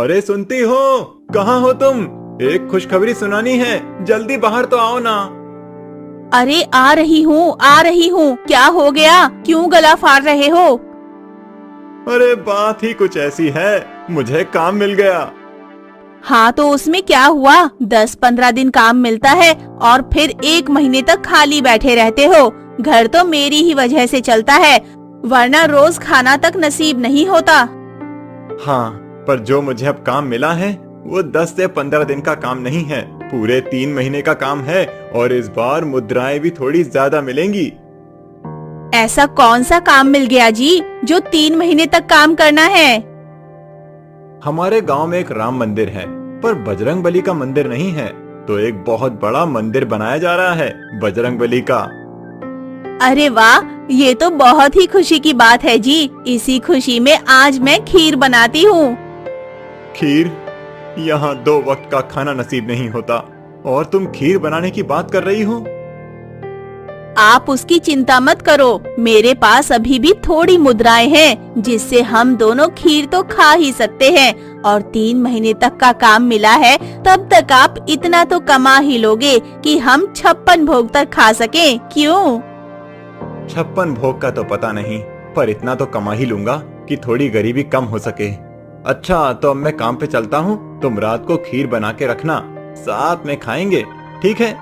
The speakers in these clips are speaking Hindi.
अरे सुनती हो? कहाँ हो तुम? एक खुशखबरी सुनानी है, जल्दी बाहर तो आओ ना। अरे आ रही हूँ। क्या हो गया? क्यों गला फाड़ रहे हो? अरे बात ही कुछ ऐसी है, मुझे काम मिल गया। हाँ तो उसमें क्या हुआ? 10-15 दिन काम मिलता है और फिर 1 महीने तक खाली बैठे रहते हो। घर तो मेरी ही वजह से चलता है, वरना रोज खाना तक नसीब नहीं होता। हाँ, पर जो मुझे अब काम मिला है वो 10 से 15 दिन का काम नहीं है, पूरे 3 महीने का काम है। और इस बार मुद्राएं भी थोड़ी ज्यादा मिलेंगी। ऐसा कौन सा काम मिल गया जी जो 3 महीने तक काम करना है? हमारे गांव में एक राम मंदिर है, पर बजरंगबली का मंदिर नहीं है, तो एक बहुत बड़ा मंदिर बनाया जा रहा है बजरंगबली का। अरे वाह, ये तो बहुत ही खुशी की बात है जी। इसी खुशी में आज मैं खीर बनाती हूँ। खीर? यहाँ 2 वक्त का खाना नसीब नहीं होता और तुम खीर बनाने की बात कर रही हो? आप उसकी चिंता मत करो, मेरे पास अभी भी थोड़ी मुद्राएं हैं जिससे हम दोनों खीर तो खा ही सकते हैं। और 3 महीने तक का काम मिला है, तब तक आप इतना तो कमा ही लोगे कि हम 56 भोग तक खा सकें। क्यों? 56 भोग का तो पता नहीं, पर इतना तो कमा ही लूंगा कि थोड़ी गरीबी कम हो सके। अच्छा, तो अब मैं काम पे चलता हूँ, तुम रात को खीर बना के रखना, साथ में खाएंगे, ठीक है?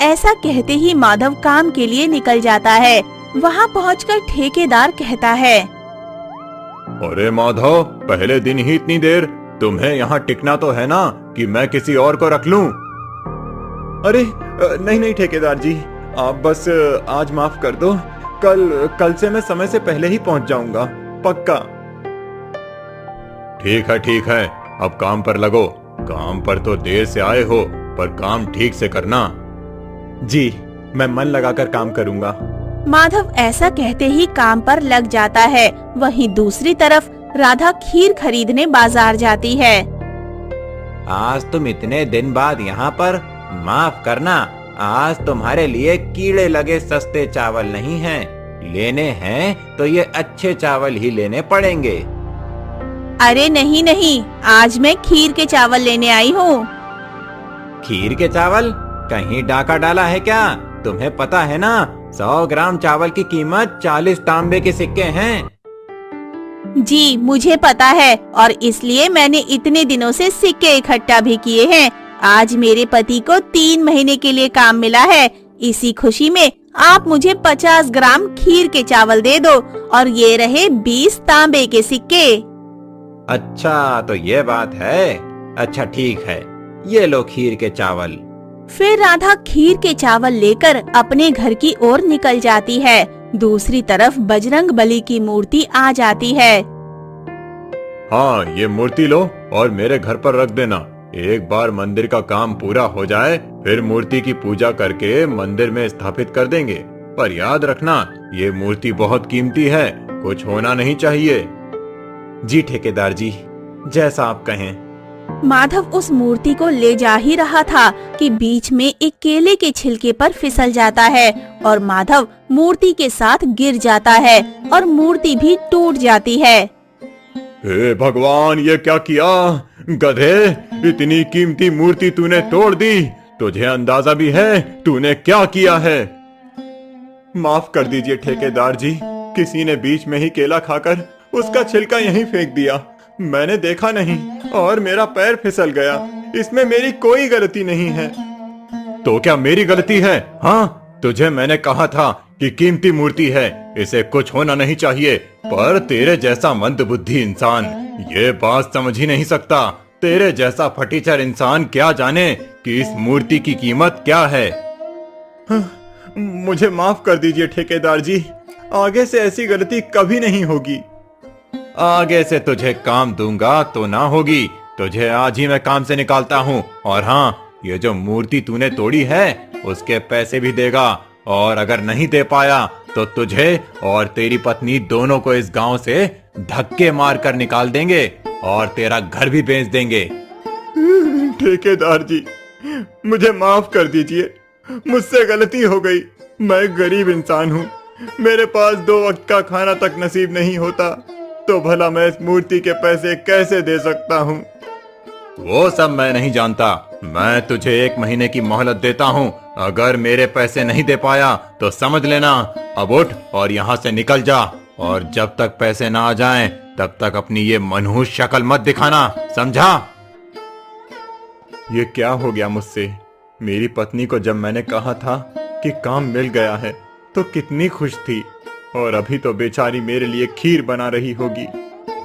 ऐसा कहते ही माधव काम के लिए निकल जाता है। वहाँ पहुँचकर ठेकेदार कहता है, अरे माधव, पहले दिन ही इतनी देर? तुम्हें यहाँ टिकना तो है ना कि मैं किसी और को रख लूं? अरे नहीं ठेकेदार जी, आप बस आज माफ कर दो। कल से मैं समय से पहले ही पहुंच जाऊंगा, पक्का। ठीक है, अब काम पर लगो। काम पर तो देर से आए हो, पर काम ठीक से करना। जी, मैं मन लगाकर काम करूंगा। माधव ऐसा कहते ही काम पर लग जाता है। वहीं दूसरी तरफ राधा खीर खरीदने बाजार जाती है। आज तुम इतने दिन बाद यहाँ पर? माफ करना, आज तुम्हारे लिए कीड़े लगे सस्ते चावल नहीं हैं। लेने हैं तो ये अच्छे चावल ही लेने पड़ेंगे। अरे नहीं, आज मैं खीर के चावल लेने आई हूँ। खीर के चावल? कहीं डाका डाला है क्या? तुम्हें पता है ना, 100 ग्राम चावल की कीमत 40 तांबे के सिक्के हैं। जी मुझे पता है, और इसलिए मैंने इतने दिनों से सिक्के इकट्ठा भी किए हैं। आज मेरे पति को 3 महीने के लिए काम मिला है। इसी खुशी में आप मुझे 50 ग्राम खीर के चावल दे दो, और ये रहे 20 तांबे के सिक्के। अच्छा, तो ये बात है। अच्छा ठीक है, ये लो खीर के चावल। फिर राधा खीर के चावल लेकर अपने घर की ओर निकल जाती है। दूसरी तरफ बजरंगबली की मूर्ति आ जाती है। हाँ, ये मूर्ति लो और मेरे घर पर रख देना। एक बार मंदिर का काम पूरा हो जाए, फिर मूर्ति की पूजा करके मंदिर में स्थापित कर देंगे। पर याद रखना, ये मूर्ति बहुत कीमती है, कुछ होना नहीं चाहिए। जी ठेकेदार जी, जैसा आप कहें। माधव उस मूर्ति को ले जा ही रहा था कि बीच में एक केले के छिलके पर फिसल जाता है और माधव मूर्ति के साथ गिर जाता है और मूर्ति भी टूट जाती है। हे भगवान, ये क्या किया? गधे, इतनी कीमती मूर्ति तूने तोड़ दी। तुझे अंदाजा भी है तूने क्या किया है? माफ कर दीजिए ठेकेदार जी, किसी ने बीच में ही केला खाकर उसका छिलका यहीं फेंक दिया। मैंने देखा नहीं और मेरा पैर फिसल गया। इसमें मेरी कोई गलती नहीं है। तो क्या मेरी गलती है? हाँ, तुझे मैंने कहा था कि कीमती मूर्ति है, इसे कुछ होना नहीं चाहिए। पर तेरे जैसा मंदबुद्धि इंसान ये बात समझ ही नहीं सकता। तेरे जैसा फटीचर इंसान क्या जाने कि इस मूर्ति की कीमत क्या है। मुझे माफ कर दीजिए ठेकेदार जी, आगे से ऐसी गलती कभी नहीं होगी। आगे से तुझे काम दूंगा तो ना होगी। तुझे आज ही मैं काम से निकालता हूँ। और हाँ, ये जो मूर्ति तूने तोड़ी है उसके पैसे भी देगा, और अगर नहीं दे पाया तो तुझे और तेरी पत्नी दोनों को इस गांव से धक्के मार कर निकाल देंगे और तेरा घर भी बेच देंगे। ठेकेदार जी, मुझे माफ कर दीजिए, मुझसे गलती हो गई। मैं गरीब इंसान हूँ, मेरे पास 2 वक्त का खाना तक नसीब नहीं होता। तो भला मैं इस मूर्ति के पैसे कैसे दे सकता हूँ? वो सब मैं नहीं जानता। मैं तुझे 1 महीने की मोहलत देता हूँ। अगर मेरे पैसे नहीं दे पाया तो समझ लेना, अब उठ और यहाँ से निकल जा। और जब तक पैसे ना आ जाएं, तब तक अपनी ये मनहूस शक्ल मत दिखाना, समझा? ये क्या हो गया मुझसे? मेरी पत्नी को जब मैंने कहा था कि काम मिल गया है तो कितनी खुश थी, और अभी तो बेचारी मेरे लिए खीर बना रही होगी,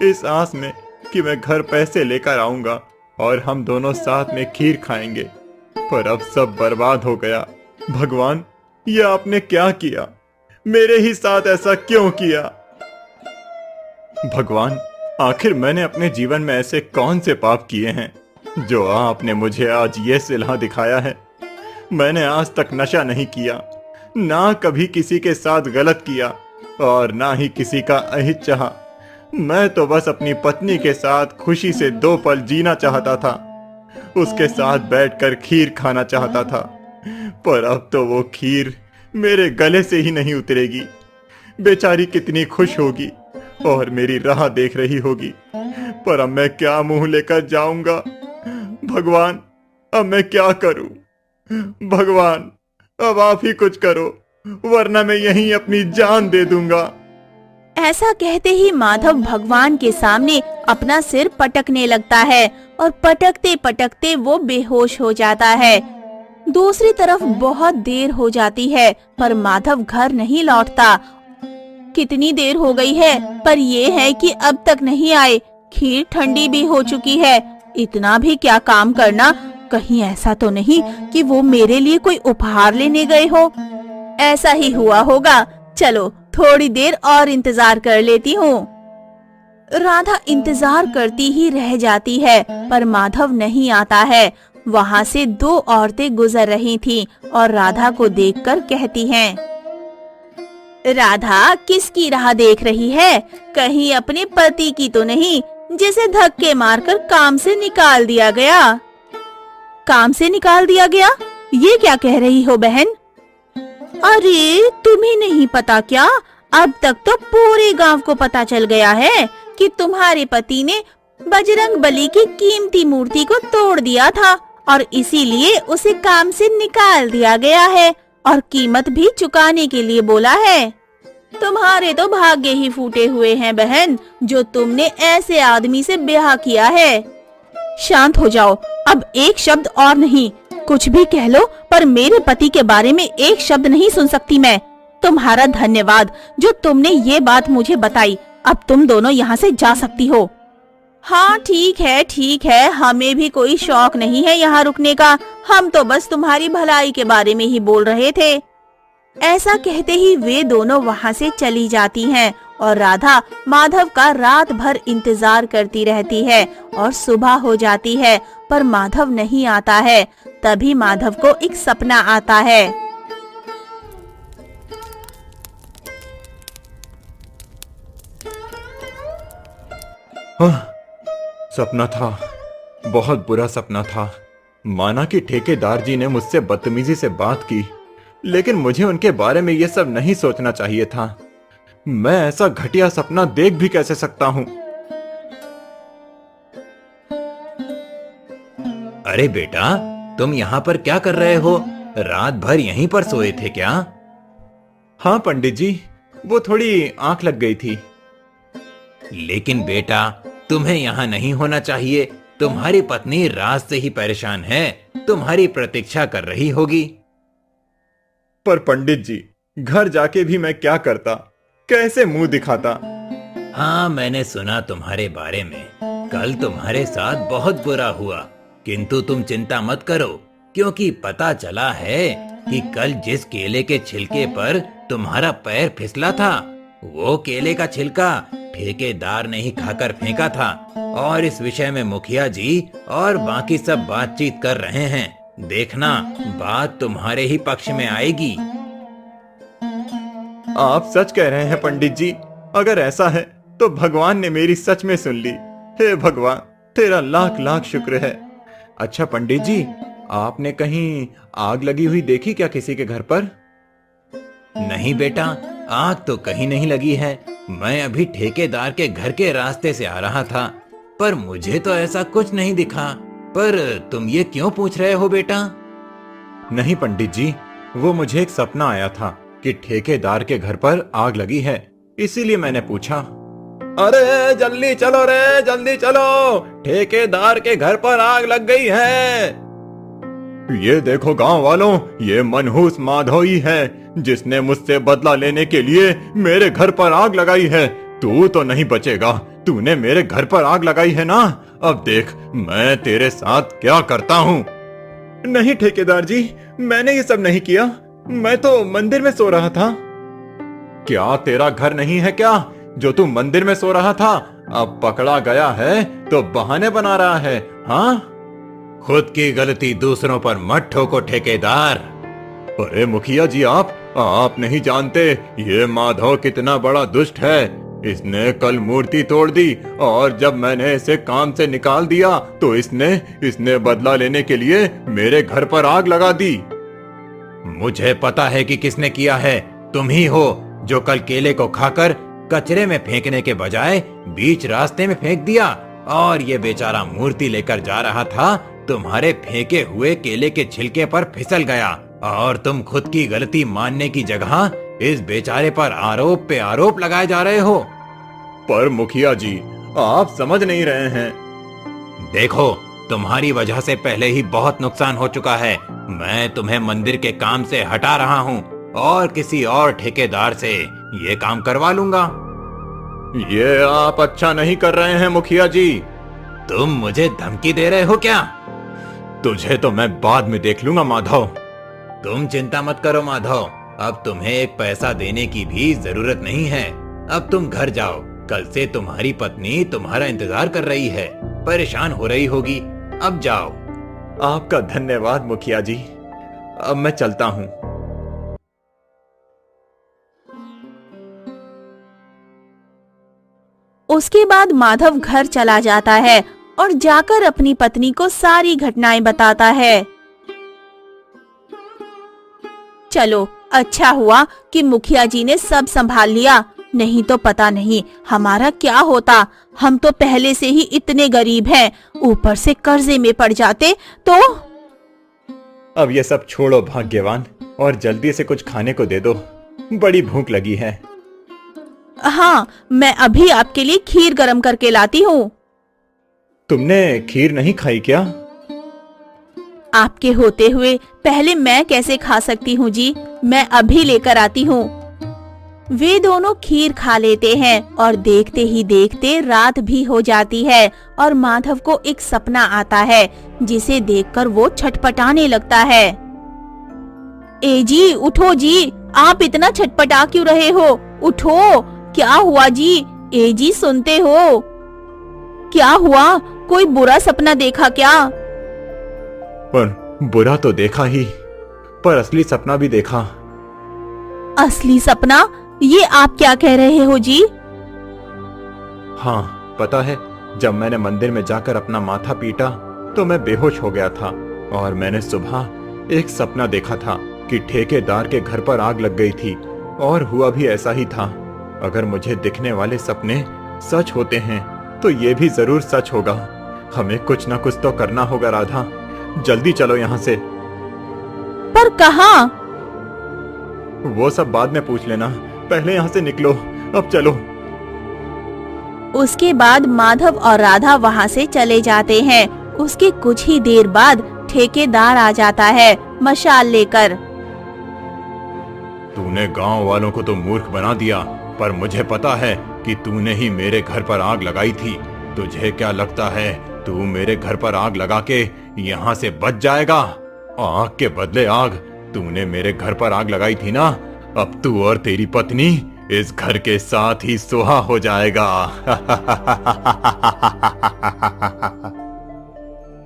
इस आस में कि मैं घर पैसे लेकर आऊंगा और हम दोनों साथ में खीर खाएंगे। पर अब सब बर्बाद हो गया। भगवान, ये आपने क्या किया? मेरे ही साथ ऐसा क्यों किया? भगवान, आखिर मैंने अपने जीवन में ऐसे कौन से पाप किए हैं जो आपने मुझे आज ये सिला दिखाया है? मैंने आज तक नशा नहीं किया, ना कभी किसी के साथ गलत किया, और ना ही किसी का अहित चाहा। मैं तो बस अपनी पत्नी के साथ खुशी से 2 पल जीना चाहता था, उसके साथ बैठकर खीर खाना चाहता था। पर अब तो वो खीर मेरे गले से ही नहीं उतरेगी। बेचारी कितनी खुश होगी और मेरी राह देख रही होगी। पर अब मैं क्या मुंह लेकर जाऊंगा? भगवान, अब मैं क्या करूं? भगवान, अब आप ही कुछ करो, वरना मैं यहीं अपनी जान दे दूंगा। ऐसा कहते ही माधव भगवान के सामने अपना सिर पटकने लगता है और पटकते पटकते वो बेहोश हो जाता है। दूसरी तरफ बहुत देर हो जाती है पर माधव घर नहीं लौटता। कितनी देर हो गई है, पर ये है कि अब तक नहीं आए। खीर ठंडी भी हो चुकी है। इतना भी क्या काम करना, कहीं ऐसा तो नहीं कि वो मेरे लिए कोई उपहार लेने गए हो। ऐसा ही हुआ होगा। चलो थोड़ी देर और इंतजार कर लेती हूँ। राधा इंतजार करती ही रह जाती है पर माधव नहीं आता है। वहाँ से 2 औरतें गुजर रही थीं और राधा को देखकर कहती हैं, राधा, किसकी राह देख रही है? कहीं अपने पति की तो नहीं, जिसे धक्के मारकर काम से निकाल दिया गया। काम से निकाल दिया गया? ये क्या कह रही हो बहन? अरे तुम्हें नहीं पता क्या? अब तक तो पूरे गांव को पता चल गया है कि तुम्हारे पति ने बजरंग बली की कीमती मूर्ति को तोड़ दिया था और इसीलिए उसे काम से निकाल दिया गया है और कीमत भी चुकाने के लिए बोला है। तुम्हारे तो भाग्य ही फूटे हुए हैं बहन, जो तुमने ऐसे आदमी से ब्याह किया है। शांत हो जाओ, अब एक शब्द और नहीं। कुछ भी कह लो, पर मेरे पति के बारे में एक शब्द नहीं सुन सकती मैं। तुम्हारा धन्यवाद जो तुमने ये बात मुझे बताई। अब तुम दोनों यहाँ से जा सकती हो। हाँ ठीक है, हमें भी कोई शौक नहीं है यहाँ रुकने का। हम तो बस तुम्हारी भलाई के बारे में ही बोल रहे थे। ऐसा कहते ही वे दोनों वहाँ से चली जाती हैं और राधा माधव का रात भर इंतजार करती रहती है और सुबह हो जाती है पर माधव नहीं आता है। तभी माधव को एक सपना आता है। सपना था, बहुत बुरा सपना था। माना कि ठेकेदार जी ने मुझसे बदतमीजी से बात की, लेकिन मुझे उनके बारे में ये सब नहीं सोचना चाहिए था। मैं ऐसा घटिया सपना देख भी कैसे सकता हूँ? अरे बेटा, तुम यहाँ पर क्या कर रहे हो? रात भर यहीं पर सोए थे क्या? हाँ पंडित जी, वो थोड़ी आंख लग गई थी। लेकिन बेटा, तुम्हें यहाँ नहीं होना चाहिए। तुम्हारी पत्नी रात से ही परेशान है, तुम्हारी प्रतीक्षा कर रही होगी। पर पंडित जी, घर जाके भी मैं क्या करता, कैसे मुंह दिखाता? हाँ, मैंने सुना तुम्हारे बारे में। कल तुम्हारे साथ बहुत बुरा हुआ, किंतु तुम चिंता मत करो, क्योंकि पता चला है कि कल जिस केले के छिलके पर तुम्हारा पैर फिसला था, वो केले का छिलका ठेकेदार ने ही खाकर फेंका था और इस विषय में मुखिया जी और बाकी सब बातचीत कर रहे हैं। देखना, बात तुम्हारे ही पक्ष में आएगी। आप सच कह रहे हैं पंडित जी। अगर ऐसा है तो भगवान ने मेरी सच में सुन ली। हे भगवान, तेरा लाख लाख शुक्र है। अच्छा पंडित जी, आपने कहीं आग लगी हुई देखी क्या किसी के घर पर? नहीं बेटा, आग तो कहीं नहीं लगी है। मैं अभी ठेकेदार के घर के रास्ते से आ रहा था, पर मुझे तो ऐसा कुछ नहीं दिखा। पर तुम ये क्यों पूछ रहे हो बेटा? नहीं पंडित जी, वो मुझे एक सपना आया था कि ठेकेदार के घर पर आग लगी है, इसीलिए मैंने पूछा। अरे जल्दी चलो रे, जल्दी चलो, ठेकेदार के घर पर आग लग गई है। ये देखो गांव वालों, ये मनहूस माधव ही है जिसने मुझसे बदला लेने के लिए मेरे घर पर आग लगाई है। तू तो नहीं बचेगा, तूने मेरे घर पर आग लगाई है ना, अब देख मैं तेरे साथ क्या करता हूँ। नहीं ठेकेदार जी, मैंने ये सब नहीं किया, मैं तो मंदिर में सो रहा था। क्या तेरा घर नहीं है क्या जो तू मंदिर में सो रहा था? अब पकड़ा गया है तो बहाने बना रहा है। हाँ, खुद की गलती दूसरों पर मत ठोको ठेकेदार। अरे मुखिया जी, आप नहीं जानते ये माधव कितना बड़ा दुष्ट है। इसने कल मूर्ति तोड़ दी और जब मैंने इसे काम से निकाल दिया तो इसने बदला लेने के लिए मेरे घर पर आग लगा दी। मुझे पता है कि किसने किया है। तुम ही हो जो कल केले को खाकर कचरे में फेंकने के बजाय बीच रास्ते में फेंक दिया, और ये बेचारा मूर्ति लेकर जा रहा था, तुम्हारे फेंके हुए केले के छिलके पर फिसल गया, और तुम खुद की गलती मानने की जगह इस बेचारे पर आरोप पे आरोप लगाए जा रहे हो। पर मुखिया जी, आप समझ नहीं रहे हैं। देखो, तुम्हारी वजह से पहले ही बहुत नुकसान हो चुका है। मैं तुम्हें मंदिर के काम से हटा रहा हूँ और किसी और ठेकेदार से ये काम करवा लूंगा। ये आप अच्छा नहीं कर रहे हैं मुखिया जी। तुम मुझे धमकी दे रहे हो क्या? तुझे तो मैं बाद में देख लूंगा माधव। तुम चिंता मत करो माधव, अब तुम्हें एक पैसा देने की भी जरूरत नहीं है। अब तुम घर जाओ, कल से तुम्हारी पत्नी तुम्हारा इंतजार कर रही है, परेशान हो रही होगी। अब जाओ। आपका धन्यवाद मुखिया जी, अब मैं चलता हूँ। उसके बाद माधव घर चला जाता है और जाकर अपनी पत्नी को सारी घटनाएं बताता है। चलो, अच्छा हुआ कि मुखिया जी ने सब संभाल लिया, नहीं तो पता नहीं हमारा क्या होता। हम तो पहले से ही इतने गरीब हैं, ऊपर से कर्जे में पड़ जाते तो। अब ये सब छोड़ो भाग्यवान, और जल्दी से कुछ खाने को दे दो, बड़ी भूख लगी है। हाँ, मैं अभी आपके लिए खीर गरम करके लाती हूँ। तुमने खीर नहीं खाई क्या? आपके होते हुए पहले मैं कैसे खा सकती हूँ जी, मैं अभी लेकर आती हूँ। वे दोनों खीर खा लेते हैं और देखते ही देखते रात भी हो जाती है और माधव को एक सपना आता है जिसे देखकर वो छटपटाने लगता है। ए जी, उठो जी, आप इतना छटपटा क्यों रहे हो? उठो, क्या हुआ जी? ए जी, सुनते हो? क्या हुआ? कोई बुरा सपना देखा क्या? पर बुरा तो देखा ही, पर असली सपना भी देखा। असली सपना? ये आप क्या कह रहे हो जी? हाँ, पता है, जब मैंने मंदिर में जाकर अपना माथा पीटा तो मैं बेहोश हो गया था, और मैंने सुबह एक सपना देखा था कि ठेकेदार के घर पर आग लग गई थी, और हुआ भी ऐसा ही था। अगर मुझे दिखने वाले सपने सच होते हैं तो ये भी जरूर सच होगा। हमें कुछ ना कुछ तो करना होगा राधा, जल्दी चलो यहाँ से। पर कहाँ? वो सब बाद में पूछ लेना, पहले यहाँ से निकलो, अब चलो। उसके बाद माधव और राधा वहाँ से चले जाते हैं। उसके कुछ ही देर बाद ठेकेदार आ जाता है मशाल लेकर। तूने गांव वालों को तो मूर्ख बना दिया, पर मुझे पता है कि तूने ही मेरे घर पर आग लगाई थी। तुझे क्या लगता है तू मेरे घर पर आग लगा के यहाँ से बच जाएगा? आग के बदले आग। तूने मेरे घर पर आग लगाई थी ना, अब तू और तेरी पत्नी इस घर के साथ ही सुहा हो जाएगा।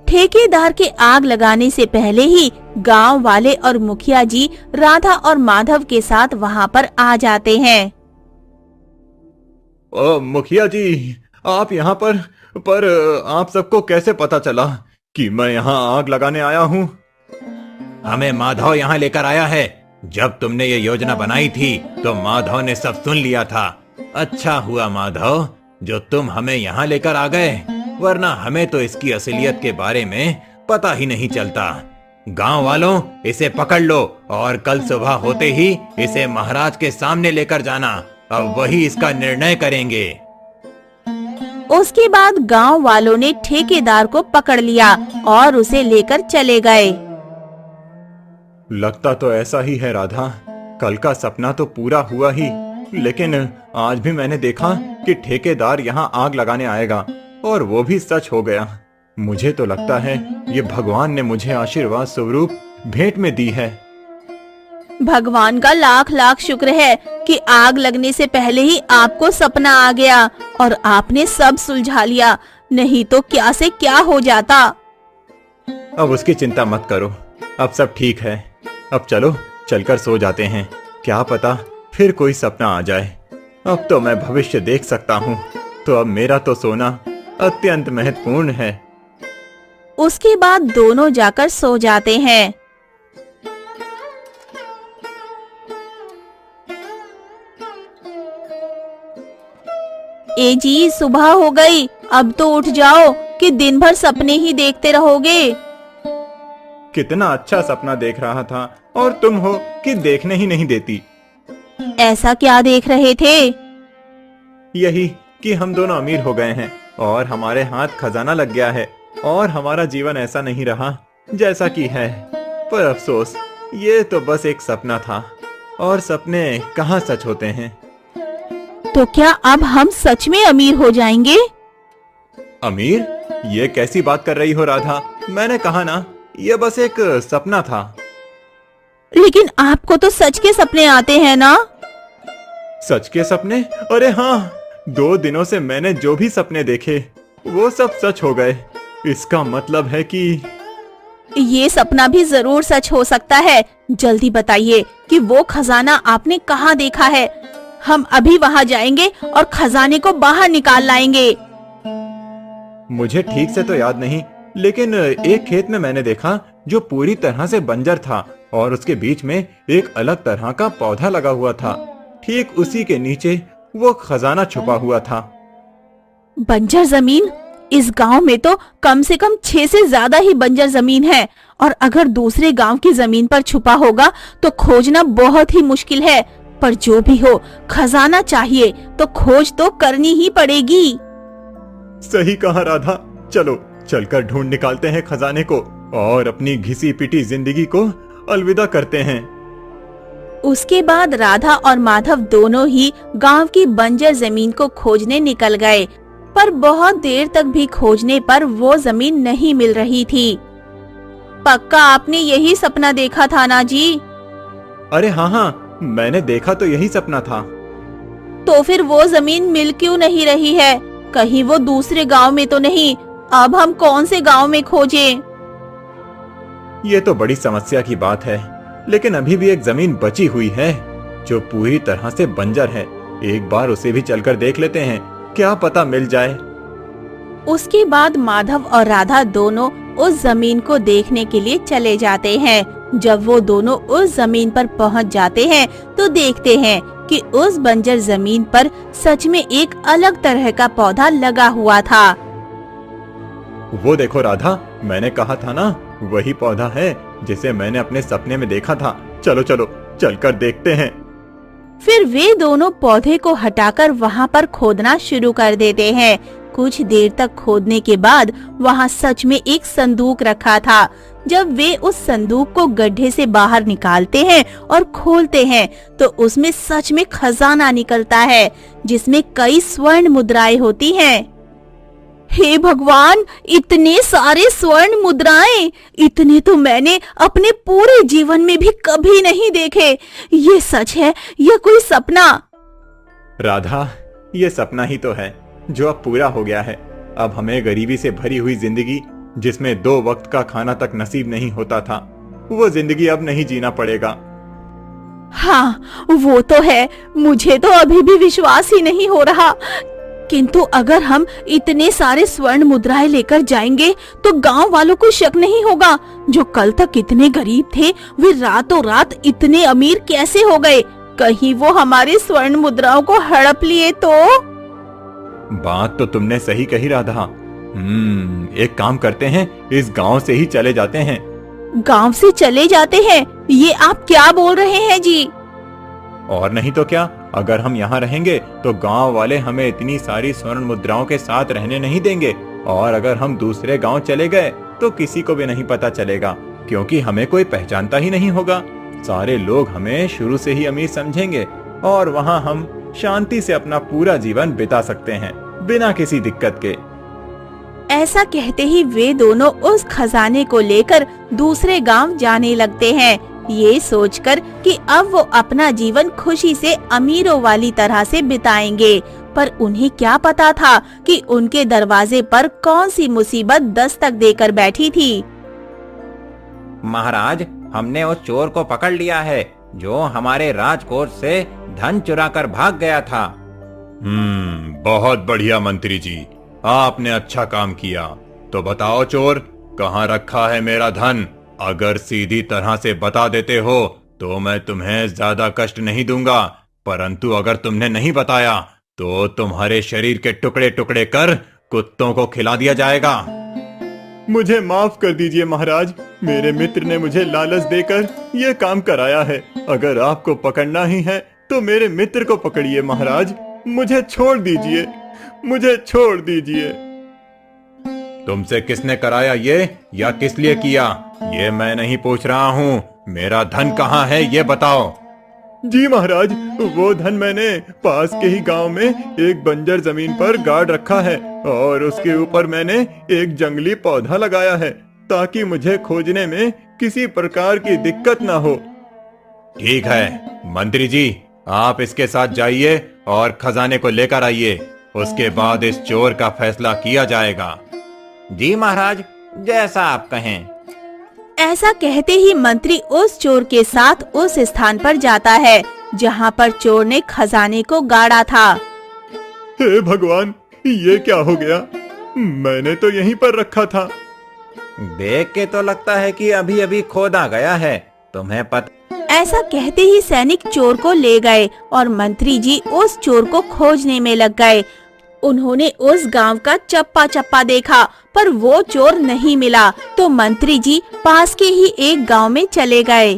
ठेकेदार के आग लगाने से पहले ही गांव वाले और मुखिया जी राधा और माधव के साथ वहां पर आ जाते हैं। मुखिया जी, आप यहाँ पर आप सबको कैसे पता चला कि मैं यहाँ आग लगाने आया हूँ? हमें माधव यहाँ लेकर आया है। जब तुमने ये योजना बनाई थी तो माधव ने सब सुन लिया था। अच्छा हुआ माधव जो तुम हमें यहाँ लेकर आ गए, वरना हमें तो इसकी असलियत के बारे में पता ही नहीं चलता। गांव वालों, इसे पकड़ लो और कल सुबह होते ही इसे महाराज के सामने लेकर जाना। अब वही इसका निर्णय करेंगे। उसके बाद गांव वालों ने ठेकेदार को पकड़ लिया और उसे लेकर चले गए। लगता तो ऐसा ही है राधा, कल का सपना तो पूरा हुआ ही, लेकिन आज भी मैंने देखा कि ठेकेदार यहाँ आग लगाने आएगा और वो भी सच हो गया। मुझे तो लगता है ये भगवान ने मुझे आशीर्वाद स्वरूप भेंट में दी है। भगवान का लाख लाख शुक्र है कि आग लगने से पहले ही आपको सपना आ गया और आपने सब सुलझा लिया, नहीं तो क्या से क्या हो जाता। अब उसकी चिंता मत करो, अब सब ठीक है। अब चलो चलकर सो जाते हैं, क्या पता फिर कोई सपना आ जाए। अब तो मैं भविष्य देख सकता हूँ, तो अब मेरा तो सोना अत्यंत महत्वपूर्ण है। उसके बाद दोनों जाकर सो जाते हैं। ए जी, सुबह हो गई, अब तो उठ जाओ कि दिन भर सपने ही देखते रहोगे। कितना अच्छा सपना देख रहा था और तुम हो कि देखने ही नहीं देती। ऐसा क्या देख रहे थे? यही कि हम दोनों अमीर हो गए हैं और हमारे हाथ खजाना लग गया है और हमारा जीवन ऐसा नहीं रहा जैसा कि है। पर अफसोस, ये तो बस एक सपना था और सपने कहाँ सच होते हैं। तो क्या अब हम सच में अमीर हो जाएंगे? अमीर? ये कैसी बात कर रही हो राधा? मैंने कहा ना, ये बस एक सपना था। लेकिन आपको तो सच के सपने आते हैं ना? सच के सपने? अरे हाँ, 2 दिनों से मैंने जो भी सपने देखे वो सब सच हो गए। इसका मतलब है कि ये सपना भी जरूर सच हो सकता है। जल्दी बताइए कि वो खजाना आपने कहाँ देखा है। हम अभी वहाँ जाएंगे और खजाने को बाहर निकाल लाएंगे। मुझे ठीक से तो याद नहीं, लेकिन एक खेत में मैंने देखा जो पूरी तरह से बंजर था और उसके बीच में एक अलग तरह का पौधा लगा हुआ था। ठीक उसी के नीचे वो खजाना छुपा हुआ था। बंजर जमीन? इस गांव में तो कम से कम 6 से ज्यादा ही बंजर जमीन है, और अगर दूसरे गांव की जमीन पर छुपा होगा तो खोजना बहुत ही मुश्किल है। पर जो भी हो, खजाना चाहिए तो खोज तो करनी ही पड़ेगी। सही कहा राधा, चलो चलकर ढूंढ निकालते हैं खजाने को और अपनी घिसी पिटी जिंदगी को अलविदा करते हैं। उसके बाद राधा और माधव दोनों ही गांव की बंजर जमीन को खोजने निकल गए, पर बहुत देर तक भी खोजने पर वो जमीन नहीं मिल रही थी। पक्का आपने यही सपना देखा था ना जी? अरे हाँ, मैंने देखा तो यही सपना था। तो फिर वो जमीन मिल क्यों नहीं रही है? कहीं वो दूसरे गांव में तो नहीं? अब हम कौन से गांव में खोजें? ये तो बड़ी समस्या की बात है, लेकिन अभी भी एक जमीन बची हुई है जो पूरी तरह से बंजर है। एक बार उसे भी चलकर देख लेते हैं, क्या पता मिल जाए। उसके बाद माधव और राधा दोनों उस जमीन को देखने के लिए चले जाते हैं। जब वो दोनों उस जमीन पर पहुंच जाते हैं तो देखते हैं कि उस बंजर जमीन पर सच में एक अलग तरह का पौधा लगा हुआ था। वो देखो राधा, मैंने कहा था ना, वही पौधा है जिसे मैंने अपने सपने में देखा था। चलो चलो चलकर देखते हैं। फिर वे दोनों पौधे को हटाकर वहाँ पर खोदना शुरू कर देते हैं। कुछ देर तक खोदने के बाद वहाँ सच में एक संदूक रखा था। जब वे उस संदूक को गड्ढे से बाहर निकालते हैं और खोलते हैं तो उसमें सच में खजाना निकलता है, जिसमें कई स्वर्ण मुद्राएं होती हैं। हे भगवान, इतने सारे स्वर्ण मुद्राएं! इतने तो मैंने अपने पूरे जीवन में भी कभी नहीं देखे। ये सच है या कोई सपना? राधा, ये सपना ही तो है जो अब पूरा हो गया है। अब हमें गरीबी से भरी हुई जिंदगी, जिसमें 2 वक्त का खाना तक नसीब नहीं होता था, वो जिंदगी अब नहीं जीना पड़ेगा। हाँ, वो तो है। मुझे तो अभी भी विश्वास ही नहीं हो रहा किंतु अगर हम इतने सारे स्वर्ण मुद्राएं लेकर जाएंगे तो गांव वालों को शक नहीं होगा। जो कल तक इतने गरीब थे वे रातों रात इतने अमीर कैसे हो गए? कहीं वो हमारे स्वर्ण मुद्राओं को हड़प लिए तो? बात तो तुमने सही कही राधा। एक काम करते हैं, इस गांव से ही चले जाते हैं। गांव से चले जाते हैं? ये आप क्या बोल रहे हैं जी? और नहीं तो क्या, अगर हम यहाँ रहेंगे तो गांव वाले हमें इतनी सारी स्वर्ण मुद्राओं के साथ रहने नहीं देंगे, और अगर हम दूसरे गांव चले गए तो किसी को भी नहीं पता चलेगा, क्योंकि हमें कोई पहचानता ही नहीं होगा। सारे लोग हमें शुरू से ही अमीर समझेंगे और वहाँ हम शांति से अपना पूरा जीवन बिता सकते हैं बिना किसी दिक्कत के। ऐसा कहते ही वे दोनों उस खजाने को लेकर दूसरे गांव जाने लगते हैं, ये सोचकर कि अब वो अपना जीवन खुशी से अमीरों वाली तरह से बिताएंगे। पर उन्हें क्या पता था कि उनके दरवाजे पर कौन सी मुसीबत दस्तक देकर बैठी थी। महाराज, हमने उस चोर को पकड़ लिया है जो हमारे राजकोष से धन चुरा कर भाग गया था। बहुत बढ़िया मंत्री जी, आपने अच्छा काम किया। तो बताओ चोर, कहाँ रखा है मेरा धन? अगर सीधी तरह से बता देते हो तो मैं तुम्हें ज्यादा कष्ट नहीं दूंगा, परंतु अगर तुमने नहीं बताया तो तुम्हारे शरीर के टुकड़े टुकड़े कर कुत्तों को खिला दिया जाएगा। मुझे माफ कर दीजिए महाराज, मेरे मित्र ने मुझे लालच देकर यह काम कराया है। अगर आपको पकड़ना ही है तो मेरे मित्र को पकड़िए महाराज, मुझे छोड़ दीजिए, मुझे छोड़ दीजिए। तुमसे किसने कराया ये, या किस लिए किया, ये मैं नहीं पूछ रहा हूँ। मेरा धन कहाँ है ये बताओ। जी महाराज, वो धन मैंने पास के ही गांव में एक बंजर जमीन पर गाड़ रखा है, और उसके ऊपर मैंने एक जंगली पौधा लगाया है ताकि मुझे खोजने में किसी प्रकार की दिक्कत ना हो। ठीक है मंत्री जी, आप इसके साथ जाइए और खजाने को लेकर आइए, उसके बाद इस चोर का फैसला किया जाएगा। जी महाराज, जैसा आप कहें। ऐसा कहते ही मंत्री उस चोर के साथ उस स्थान पर जाता है जहाँ पर चोर ने खजाने को गाड़ा था। हे भगवान, ये क्या हो गया? मैंने तो यहीं पर रखा था। देख के तो लगता है कि अभी अभी खोदा गया है, तुम्हें पता। ऐसा कहते ही सैनिक चोर को ले गए और मंत्री जी उस चोर को खोजने में लग गए। उन्होंने उस गांव का चप्पा चप्पा देखा पर वो चोर नहीं मिला, तो मंत्री जी पास के ही एक गांव में चले गए।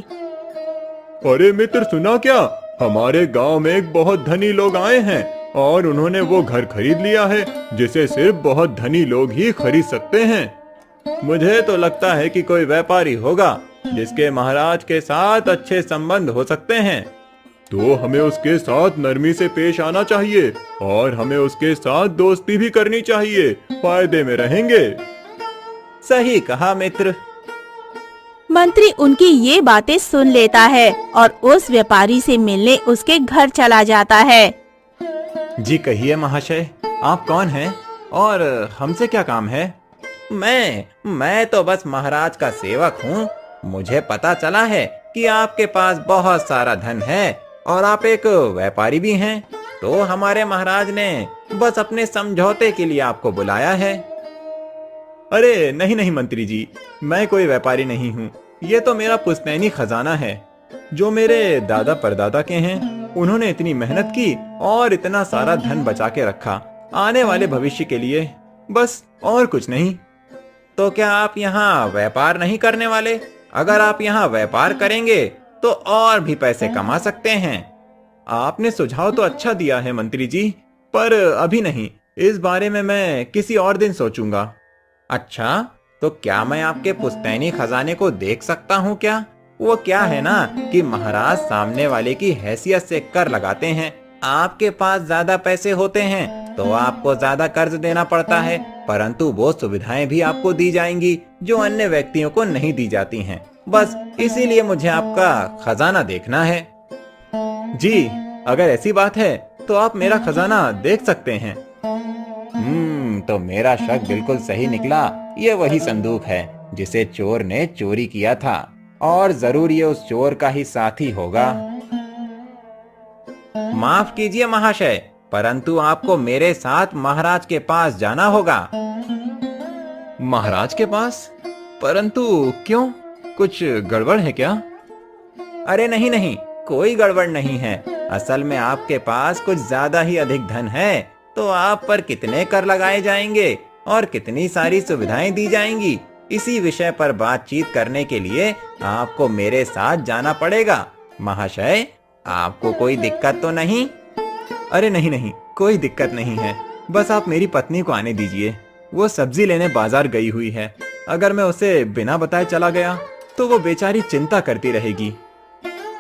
अरे मित्र, सुना क्या? हमारे गांव में एक बहुत धनी लोग आए हैं और उन्होंने वो घर खरीद लिया है जिसे सिर्फ बहुत धनी लोग ही खरीद सकते हैं। मुझे तो लगता है कि कोई व्यापारी होगा जिसके महाराज के साथ अच्छे संबंध हो सकते हैं, तो हमें उसके साथ नरमी से पेश आना चाहिए और हमें उसके साथ दोस्ती भी करनी चाहिए, फायदे में रहेंगे। सही कहा मित्र। मंत्री उनकी ये बातें सुन लेता है और उस व्यापारी से मिलने उसके घर चला जाता है। जी कहिए महाशय, आप कौन हैं और हमसे क्या काम है? मैं तो बस महाराज का सेवक हूँ। मुझे पता चला है कि आपके पास बहुत सारा धन है और आप एक व्यापारी भी हैं, तो हमारे महाराज ने बस अपने समझौते के लिए आपको बुलाया है। अरे नहीं नहीं मंत्री जी, मैं कोई व्यापारी नहीं हूँ। ये तो मेरा पुश्तैनी खजाना है जो मेरे दादा परदादा के हैं। उन्होंने इतनी मेहनत की और इतना सारा धन बचा के रखा आने वाले भविष्य के लिए, बस और कुछ नहीं। तो क्या आप यहाँ व्यापार नहीं करने वाले? अगर आप यहाँ व्यापार करेंगे तो और भी पैसे कमा सकते हैं। आपने सुझाव तो अच्छा दिया है मंत्री जी, पर अभी नहीं, इस बारे में मैं किसी और दिन सोचूंगा। अच्छा, तो क्या मैं आपके पुश्तैनी खजाने को देख सकता हूँ क्या? वो क्या है ना कि महाराज सामने वाले की हैसियत से कर लगाते हैं। आपके पास ज्यादा पैसे होते हैं तो आपको ज्यादा कर्ज देना पड़ता है, परंतु वो सुविधाएं भी आपको दी जाएंगी जो अन्य व्यक्तियों को नहीं दी जाती हैं। बस इसीलिए मुझे आपका खजाना देखना है। जी, अगर ऐसी बात है तो आप मेरा खजाना देख सकते हैं। तो मेरा शक बिल्कुल सही निकला। ये वही संदूक है जिसे चोर ने चोरी किया था, और जरूर ये उस चोर का ही साथी होगा। माफ कीजिए महाशय, परंतु आपको मेरे साथ महाराज के पास जाना होगा। महाराज के पास? परंतु क्यों? कुछ गड़बड़ है क्या? अरे नहीं नहीं, कोई गड़बड़ नहीं है। असल में आपके पास कुछ ज्यादा ही अधिक धन है, तो आप पर कितने कर लगाए जाएंगे और कितनी सारी सुविधाएं दी जाएंगी, इसी विषय पर बातचीत करने के लिए आपको मेरे साथ जाना पड़ेगा। महाशय, आपको कोई दिक्कत तो नहीं? अरे नहीं नहीं, कोई दिक्कत नहीं है। बस आप मेरी पत्नी को आने दीजिए। वो सब्जी लेने बाजार गई हुई है। अगर मैं उसे बिना बताए चला गया तो वो बेचारी चिंता करती रहेगी।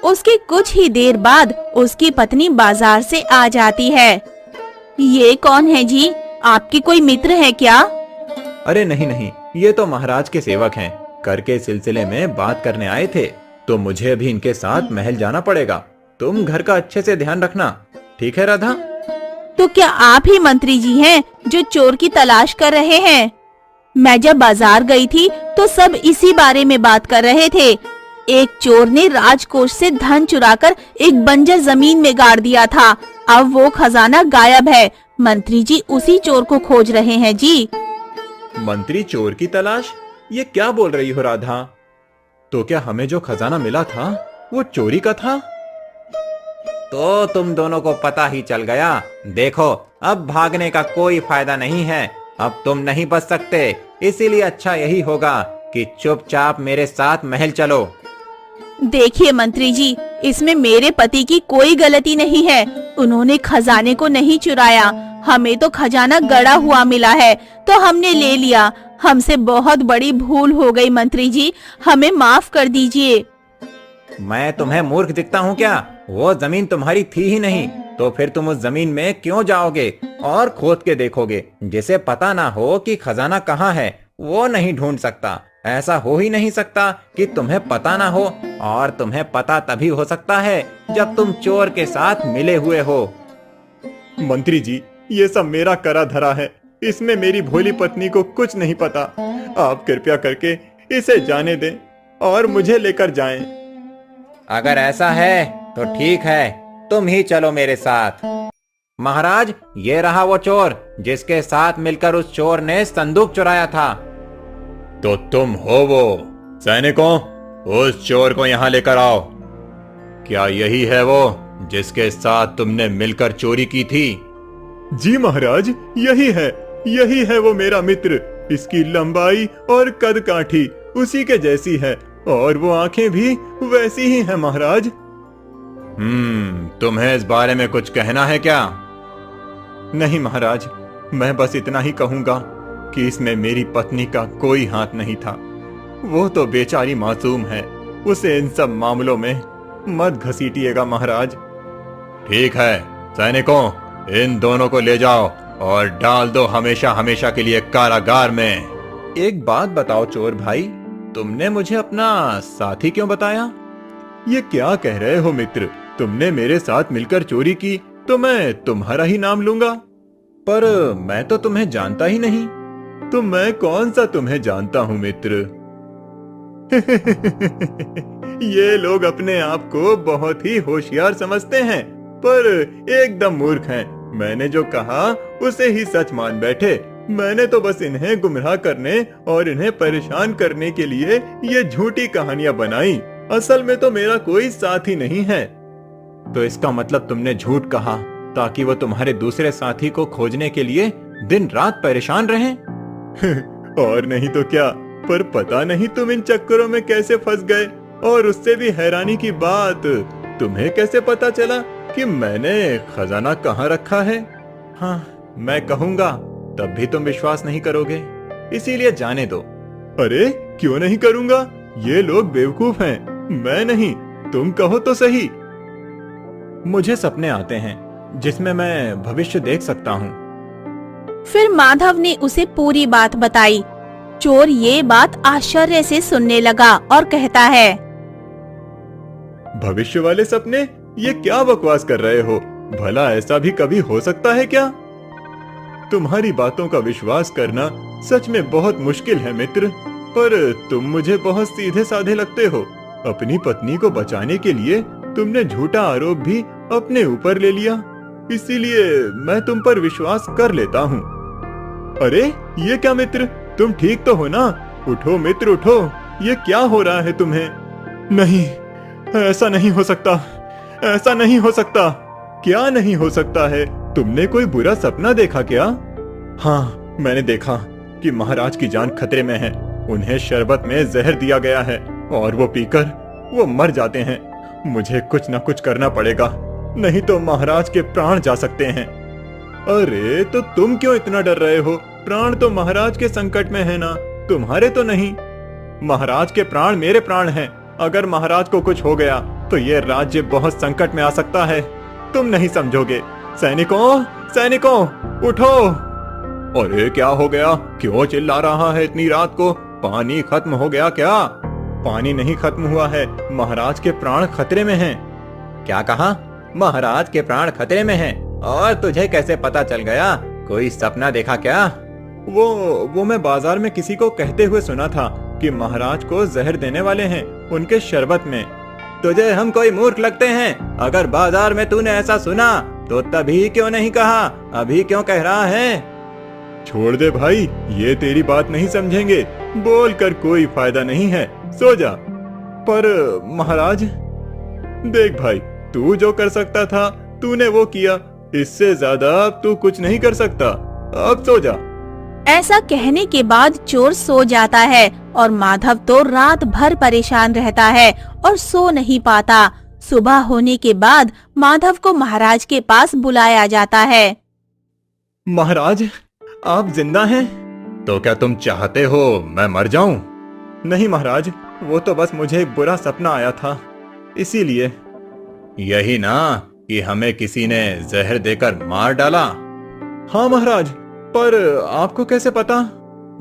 उसके कुछ ही देर बाद उसकी पत्नी बाजार से आ जाती है। ये कौन है जी? आपके कोई मित्र है क्या? अरे नहीं नहीं, ये तो महाराज के सेवक हैं। कर के सिलसिले में बात करने आए थे, तो मुझे अभी इनके साथ महल जाना पड़ेगा। तुम घर का अच्छे से ध्यान रखना, ठीक है राधा? तो क्या आप ही मंत्री जी हैं जो चोर की तलाश कर रहे हैं? मैं जब बाजार गई थी तो सब इसी बारे में बात कर रहे थे। एक चोर ने राजकोष से धन चुराकर एक बंजर जमीन में गाड़ दिया था। अब वो खजाना गायब है। मंत्री जी उसी चोर को खोज रहे हैं जी। मंत्री चोर की तलाश? ये क्या बोल रही हो राधा? तो क्या हमें जो खजाना मिला था वो चोरी का था? तो तुम दोनों को पता ही चल गया। देखो, अब भागने का कोई फायदा नहीं है। अब तुम नहीं बच सकते, इसीलिए अच्छा यही होगा कि चुपचाप मेरे साथ महल चलो। देखिए मंत्री जी, इसमें मेरे पति की कोई गलती नहीं है। उन्होंने खजाने को नहीं चुराया। हमें तो खजाना गड़ा हुआ मिला है, तो हमने ले लिया। हमसे बहुत बड़ी भूल हो गई मंत्री जी, हमें माफ कर दीजिए। मैं तुम्हें मूर्ख दिखता हूँ क्या? वो जमीन तुम्हारी थी ही नहीं, तो फिर तुम उस जमीन में क्यों जाओगे और खोद के देखोगे? जिसे पता ना हो कि खजाना कहाँ है, वो नहीं ढूंढ सकता। ऐसा हो ही नहीं सकता कि तुम्हें पता ना हो, और तुम्हें पता तभी हो सकता है जब तुम चोर के साथ मिले हुए हो। मंत्री जी, ये सब मेरा करा धरा है। इसमें मेरी भोली पत्नी को कुछ नहीं पता। आप कृपया करके इसे जाने दें और मुझे लेकर जाएं। अगर ऐसा है तो ठीक है, तुम ही चलो मेरे साथ। महाराज, ये रहा वो चोर जिसके साथ मिलकर उस चोर ने संदूक चुराया था। तो तुम हो वो? सैनिकों, उस चोर को यहाँ लेकर आओ। क्या यही है वो जिसके साथ तुमने मिलकर चोरी की थी? जी महाराज, यही है वो मेरा मित्र। इसकी लंबाई और कद काठी उसी के जैसी है, और वो आंखें भी वैसी ही हैं महाराज। तुम्हें इस बारे में कुछ कहना है क्या? नहीं महाराज, मैं बस इतना ही कहूंगा कि इसमें मेरी पत्नी का कोई हाथ नहीं था। वो तो बेचारी मासूम है, उसे इन सब मामलों में मत घसीटिएगा महाराज। ठीक है सैनिकों, इन दोनों को ले जाओ और डाल दो हमेशा हमेशा के लिए कारागार में। एक बात बताओ चोर भाई, तुमने मुझे अपना साथी क्यों बताया? ये क्या कह रहे हो मित्र? तुमने मेरे साथ मिलकर चोरी की तो मैं तुम्हारा ही नाम लूंगा। पर मैं तो तुम्हें जानता ही नहीं। तो मैं कौन सा तुम्हें जानता हूँ मित्र? ये लोग अपने आप को बहुत ही होशियार समझते हैं, पर एकदम मूर्ख हैं। मैंने जो कहा उसे ही सच मान बैठे। मैंने तो बस इन्हें गुमराह करने और इन्हें परेशान करने के लिए ये झूठी कहानियां बनाई। असल में तो मेरा कोई साथी नहीं है। तो इसका मतलब तुमने झूठ कहा ताकि वो तुम्हारे दूसरे साथी को खोजने के लिए दिन रात परेशान रहें? और नहीं तो क्या। पर पता नहीं तुम इन चक्करों में कैसे फंस गए, और उससे भी हैरानी की बात, तुम्हें कैसे पता चला कि मैंने खजाना कहाँ रखा है? हाँ, मैं कहूँगा तब भी तुम विश्वास नहीं करोगे, इसीलिए जाने दो। अरे क्यों नहीं करूँगा? ये लोग बेवकूफ हैं, मैं नहीं। तुम कहो तो सही। मुझे सपने आते हैं जिसमें मैं भविष्य देख सकता हूँ। फिर माधव ने उसे पूरी बात बताई। चोर ये बात आश्चर्य से सुनने लगा और कहता है, भविष्य वाले सपने? ये क्या बकवास कर रहे हो? भला ऐसा भी कभी हो सकता है क्या? तुम्हारी बातों का विश्वास करना सच में बहुत मुश्किल है मित्र, पर तुम मुझे बहुत सीधे साधे लगते हो। अपनी पत्नी को बचाने के लिए तुमने झूठा आरोप भी अपने ऊपर ले लिया। इसीलिए मैं तुम पर विश्वास कर लेता हूँ। अरे ये क्या मित्र, तुम ठीक तो हो ना? उठो मित्र उठो, ये क्या हो रहा है तुम्हें? नहीं, ऐसा नहीं हो सकता, ऐसा नहीं हो सकता। क्या नहीं हो सकता है? तुमने कोई बुरा सपना देखा क्या? हाँ, मैंने देखा कि महाराज की जान खतरे में है। उन्हें शरबत में जहर दिया गया है और वो पीकर वो मर जाते हैं। मुझे कुछ न कुछ करना पड़ेगा, नहीं तो महाराज के प्राण जा सकते हैं। अरे तो तुम क्यों इतना डर रहे हो? प्राण तो महाराज के संकट में है ना, तुम्हारे तो नहीं। महाराज के प्राण मेरे प्राण हैं। अगर महाराज को कुछ हो गया तो ये राज्य बहुत संकट में आ सकता है। तुम नहीं समझोगे। सैनिकों, सैनिकों, उठो। अरे क्या हो गया? क्यों चिल्ला रहा है इतनी रात को? पानी खत्म हो गया क्या? पानी नहीं खत्म हुआ है, महाराज के प्राण खतरे में हैं। क्या कहा? महाराज के प्राण खतरे में हैं? और तुझे कैसे पता चल गया? कोई सपना देखा क्या? वो मैं बाजार में किसी को कहते हुए सुना था कि महाराज को जहर देने वाले हैं उनके शरबत में। तुझे हम कोई मूर्ख लगते हैं? अगर बाजार में तूने ऐसा सुना तो तभी क्यों नहीं कहा? अभी क्यों कह रहा है? छोड़ दे भाई, ये तेरी बात नहीं समझेंगे। बोल कर कोई फायदा नहीं है, सो जा। पर महाराज, देख भाई, तू जो कर सकता था तूने वो किया। इससे ज्यादा अब तू कुछ नहीं कर सकता। अब सो जा। ऐसा कहने के बाद चोर सो जाता है और माधव तो रात भर परेशान रहता है और सो नहीं पाता। सुबह होने के बाद माधव को महाराज के पास बुलाया जाता है। महाराज, आप जिंदा हैं? तो क्या तुम चाहते हो मैं मर जाऊं? नहीं महाराज, वो तो बस मुझे एक बुरा सपना आया था, इसीलिए। यही ना कि हमें किसी ने जहर देकर मार डाला? हाँ महाराज, पर आपको कैसे पता?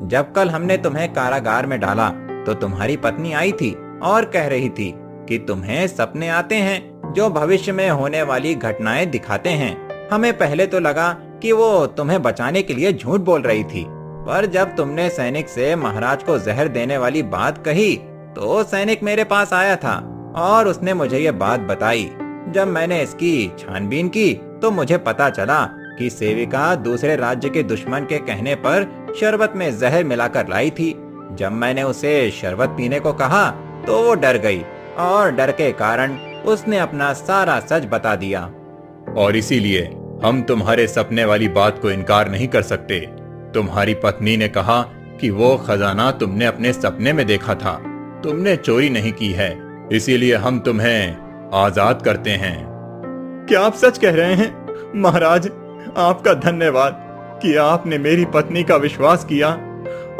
जब कल हमने तुम्हें कारागार में डाला तो तुम्हारी पत्नी आई थी और कह रही थी कि तुम्हें सपने आते हैं जो भविष्य में होने वाली घटनाएं दिखाते हैं। हमें पहले तो लगा कि वो तुम्हें बचाने के लिए झूठ बोल रही थी, पर जब तुमने सैनिक से महाराज को जहर देने वाली बात कही तो सैनिक मेरे पास आया था और उसने मुझे ये बात बताई। जब मैंने इसकी छानबीन की तो मुझे पता चला कि सेविका दूसरे राज्य के दुश्मन के कहने पर शरबत में जहर मिलाकर लाई थी। जब मैंने उसे शरबत पीने को कहा तो वो डर गई और डर के कारण उसने अपना सारा सच बता दिया। और इसीलिए हम तुम्हारे सपने वाली बात को इनकार नहीं कर सकते। तुम्हारी पत्नी ने कहा कि वो खजाना तुमने अपने सपने में देखा था, तुमने चोरी नहीं की है, इसीलिए हम तुम्हें आजाद करते हैं। क्या आप सच कह रहे हैं? महाराज, आपका धन्यवाद कि आपने मेरी पत्नी का विश्वास किया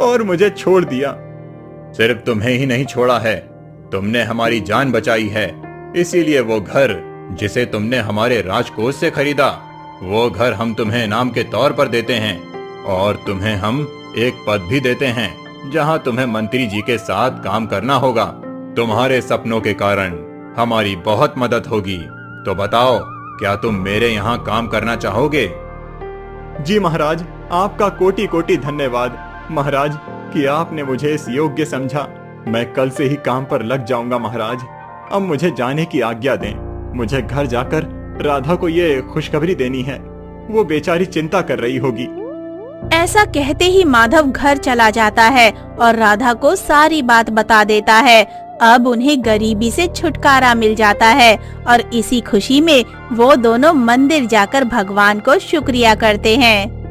और मुझे छोड़ दिया। सिर्फ तुम्हें ही नहीं छोड़ा है, तुमने हमारी जान बचाई है। इसीलिए वो घर जिसे तुमने हमारे राजकोष से खरीदा, वो घर हम तुम्हें इनाम के तौर पर देते हैं और तुम्हें हम एक पद भी देते हैं जहां तुम्हें मंत्री जी के साथ काम करना होगा। तुम्हारे सपनों के कारण हमारी बहुत मदद होगी। तो बताओ, क्या तुम मेरे यहाँ काम करना चाहोगे? जी महाराज, आपका कोटि कोटि धन्यवाद महाराज कि आपने मुझे इस योग्य समझा। मैं कल से ही काम पर लग जाऊंगा महाराज। अब मुझे जाने की आज्ञा दें। मुझे घर जाकर राधा को ये खुशखबरी देनी है, वो बेचारी चिंता कर रही होगी। ऐसा कहते ही माधव घर चला जाता है और राधा को सारी बात बता देता है। अब उन्हें गरीबी से छुटकारा मिल जाता है और इसी खुशी में वो दोनों मंदिर जाकर भगवान को शुक्रिया करते हैं।